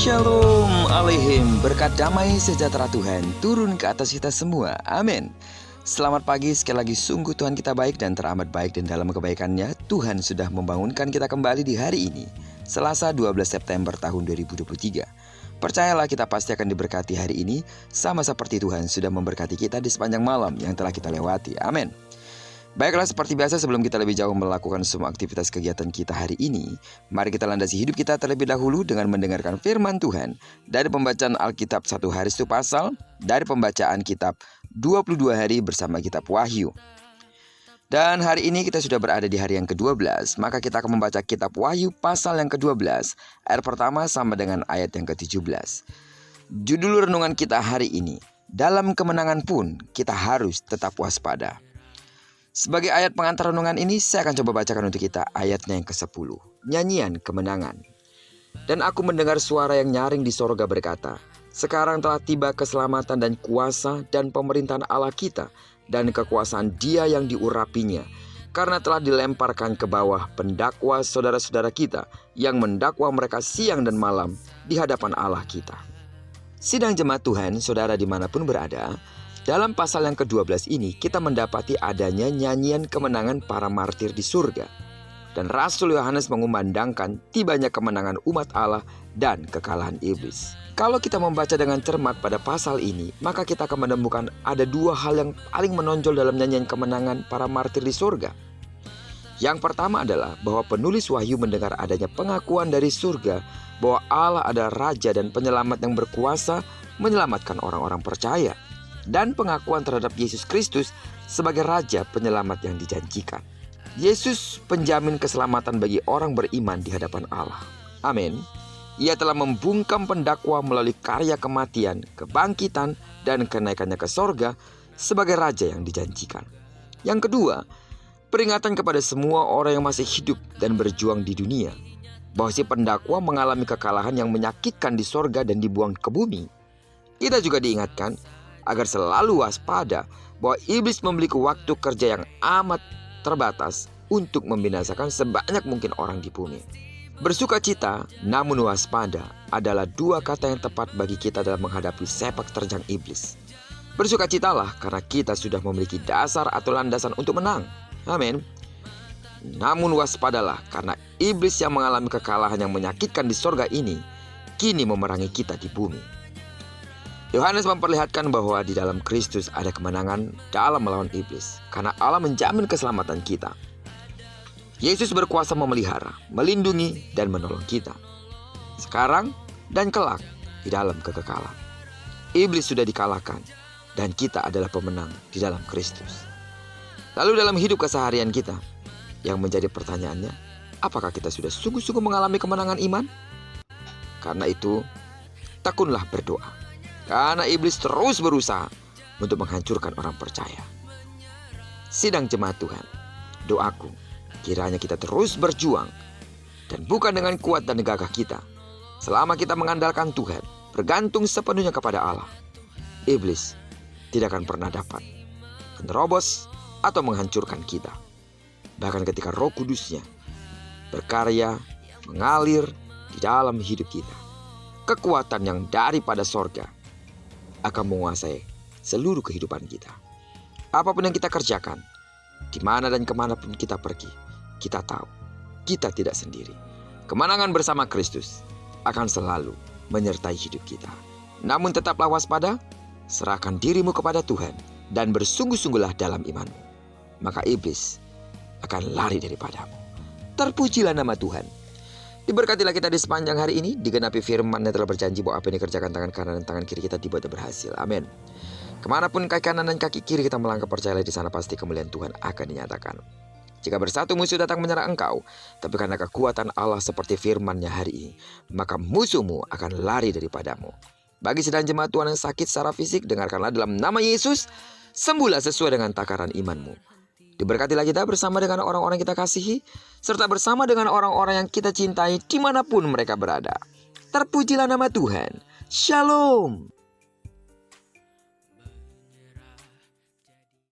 Shalom Aleihim, berkat damai sejahtera Tuhan turun ke atas kita semua, amin. Selamat pagi, sekali lagi sungguh Tuhan kita baik dan teramat baik, dan dalam kebaikannya Tuhan sudah membangunkan kita kembali di hari ini, Selasa 12 September tahun 2023. Percayalah, kita pasti akan diberkati hari ini, sama seperti Tuhan sudah memberkati kita di sepanjang malam yang telah kita lewati, amin. Baiklah, seperti biasa sebelum kita lebih jauh melakukan semua aktivitas kegiatan kita hari ini, mari kita landasi hidup kita terlebih dahulu dengan mendengarkan firman Tuhan dari pembacaan Alkitab 1 hari 1 pasal, dari pembacaan kitab 22 hari bersama kitab Wahyu. Dan hari ini kita sudah berada di hari yang ke-12, maka kita akan membaca kitab Wahyu pasal yang ke-12, ayat pertama sama dengan ayat yang ke-17. Judul renungan kita hari ini, dalam kemenangan pun kita harus tetap waspada. Sebagai ayat pengantar renungan ini, saya akan coba bacakan untuk kita ayatnya yang ke-10. Nyanyian kemenangan. Dan aku mendengar suara yang nyaring di sorga berkata, sekarang telah tiba keselamatan dan kuasa dan pemerintahan Allah kita dan kekuasaan Dia yang diurapinya, karena telah dilemparkan ke bawah pendakwa saudara-saudara kita yang mendakwa mereka siang dan malam di hadapan Allah kita. Sidang jemaat Tuhan, saudara dimanapun berada, dalam pasal yang ke-12 ini kita mendapati adanya nyanyian kemenangan para martir di surga. Dan Rasul Yohanes mengumandangkan tibanya kemenangan umat Allah dan kekalahan iblis. Kalau kita membaca dengan cermat pada pasal ini, maka kita akan menemukan ada dua hal yang paling menonjol dalam nyanyian kemenangan para martir di surga. Yang pertama adalah bahwa penulis Wahyu mendengar adanya pengakuan dari surga bahwa Allah adalah Raja dan Penyelamat yang berkuasa menyelamatkan orang-orang percaya, dan pengakuan terhadap Yesus Kristus sebagai Raja Penyelamat yang dijanjikan. Yesus penjamin keselamatan bagi orang beriman di hadapan Allah. Amin. Ia telah membungkam pendakwa melalui karya kematian, kebangkitan, dan kenaikannya ke sorga sebagai Raja yang dijanjikan. Yang kedua, peringatan kepada semua orang yang masih hidup dan berjuang di dunia, bahwa si pendakwa mengalami kekalahan yang menyakitkan di sorga dan dibuang ke bumi. Kita juga diingatkan agar selalu waspada bahwa iblis memiliki waktu kerja yang amat terbatas untuk membinasakan sebanyak mungkin orang di bumi. Bersukacita namun waspada adalah dua kata yang tepat bagi kita dalam menghadapi sepak terjang iblis. Bersukacitalah karena kita sudah memiliki dasar atau landasan untuk menang. Amin. Namun waspadalah karena iblis yang mengalami kekalahan yang menyakitkan di sorga ini kini memerangi kita di bumi. Yohanes memperlihatkan bahwa di dalam Kristus ada kemenangan dalam melawan iblis, karena Allah menjamin keselamatan kita. Yesus berkuasa memelihara, melindungi, dan menolong kita, sekarang dan kelak di dalam kekekalan. Iblis sudah dikalahkan, dan kita adalah pemenang di dalam Kristus. Lalu dalam hidup keseharian kita, yang menjadi pertanyaannya, apakah kita sudah sungguh-sungguh mengalami kemenangan iman? Karena itu, tekunlah berdoa. Karena iblis terus berusaha untuk menghancurkan orang percaya. Sidang jemaat Tuhan, doaku kiranya kita terus berjuang, dan bukan dengan kuat dan gagah kita. Selama kita mengandalkan Tuhan, bergantung sepenuhnya kepada Allah, iblis tidak akan pernah dapat menerobos atau menghancurkan kita. Bahkan ketika Roh Kudusnya berkarya mengalir di dalam hidup kita, kekuatan yang daripada sorga akan menguasai seluruh kehidupan kita. Apapun yang kita kerjakan, di mana dan kemana pun kita pergi, kita tahu kita tidak sendiri. Kemenangan bersama Kristus akan selalu menyertai hidup kita. Namun tetaplah waspada, serahkan dirimu kepada Tuhan, dan bersungguh-sungguhlah dalam imanmu. Maka iblis akan lari daripadamu. Terpujilah nama Tuhan. Diberkatilah kita di sepanjang hari ini, digenapi firman yang telah berjanji bahwa apa yang dikerjakan tangan kanan dan tangan kiri kita dibuatnya berhasil. Amin. Kemanapun kaki kanan dan kaki kiri kita melangkah, percayalah di sana pasti kemuliaan Tuhan akan dinyatakan. Jika bersatu musuh datang menyerang engkau, tapi karena kekuatan Allah seperti firman-Nya hari ini, maka musuhmu akan lari daripadamu. Bagi sedang jemaat Tuhan yang sakit secara fisik, dengarkanlah dalam nama Yesus, sembuhlah sesuai dengan takaran imanmu. Diberkatilah kita bersama dengan orang-orang kita kasihi, serta bersama dengan orang-orang yang kita cintai dimanapun mereka berada. Terpujilah nama Tuhan. Shalom.